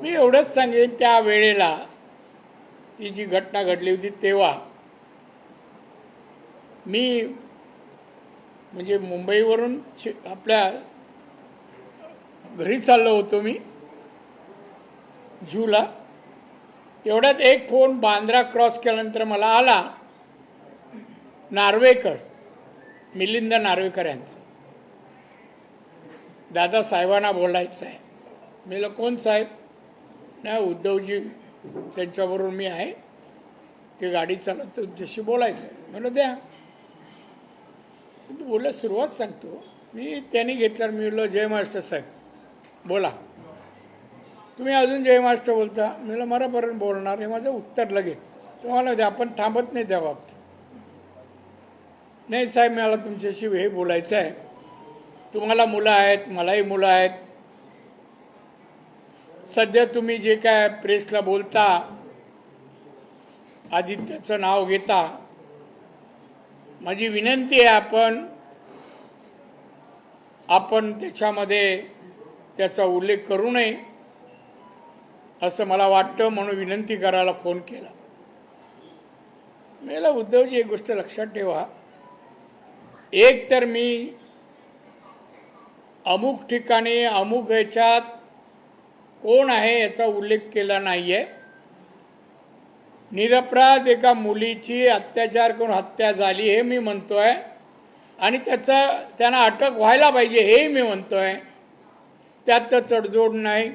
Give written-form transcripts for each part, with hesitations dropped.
मी एवढंच सांगेन, त्या वेळेला ती जी घटना घडली होती तेव्हा मी म्हणजे मुंबईवरून आपल्या घरी चाललो होतो मी जूला. तेवढ्यात एक फोन बांद्रा क्रॉस केल्यानंतर मला आला, नार्वेकर, मिलिंद नार्वेकर यांचं. दादा साहेबांना बोलायचं आहे. मी म्हणलं कोण साहेब? नाही उद्धवजी त्यांच्याबरोबर मी आहे, ते गाडी चालवत तुझ्याशी बोलायचं आहे. म्हणलं द्या. बोलायला सुरुवात सांगतो मी. त्यांनी घेतल्यावर मी म्हणलं जय महाराष्ट्र साहेब बोला. तुम्ही अजून जय महाराष्ट्र बोलता? मी म्हणलं मरापर्यंत बोलणार हे माझं उत्तर लगेच. तुम्हाला द्या, आपण थांबत नाही त्या बाबतीत. नाही साहेब मला तुमच्याशी हे बोलायचं आहे. तुम्हाला मुलं आहेत, मलाही मुलं आहेत. सध्या तुम्ही जे काय प्रेसला बोलता, आदित्यचं नाव घेता, माझी विनंती आहे आपण त्याच्यामध्ये त्याचा उल्लेख करू नये असं मला वाटतं, म्हणून विनंती करायला फोन केला. मला उद्धवजी एक गोष्ट लक्षात ठेवा, एक तर मी अमुक ठिकाणी अमुक ह्याच्यात कोण आहे याचा उल्लेख केला नाहीये. निरपराध एका मुलीची अत्याचार करून हत्या झाली हे मी म्हणतोय, आणि त्यांना अटक व्हायला पाहिजे हे मी म्हणतोय. त्यात तर तडजोड नाही.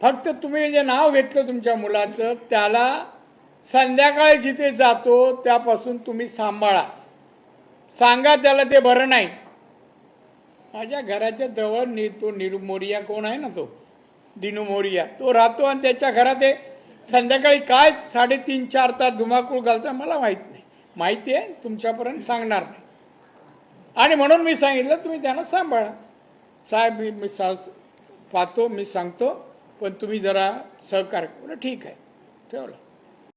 फक्त तुम्ही जे नाव घेतलं तुमच्या मुलाचं, त्याला संध्याकाळी जिथे जातो त्यापासून तुम्ही सांभाळा. सांगा त्याला ते बरं नाही. माझ्या घराच्या जवळ तो निरू मोरिया कोण आहे ना, तो दिनू मोरिया, तो राहतो. आणि त्याच्या घरात संध्याकाळी काय 3:30-4 तास धुमाकूळ घालता मला माहीत नाही. माहिती आहे, तुमच्यापर्यंत सांगणार नाही. आणि म्हणून मी सांगितलं तुम्ही त्यांना सांभाळा. साहेब मी पाहतो, मी सांगतो, पण तुम्ही जरा सहकार्य करा. ठीक आहे, ठेवलं.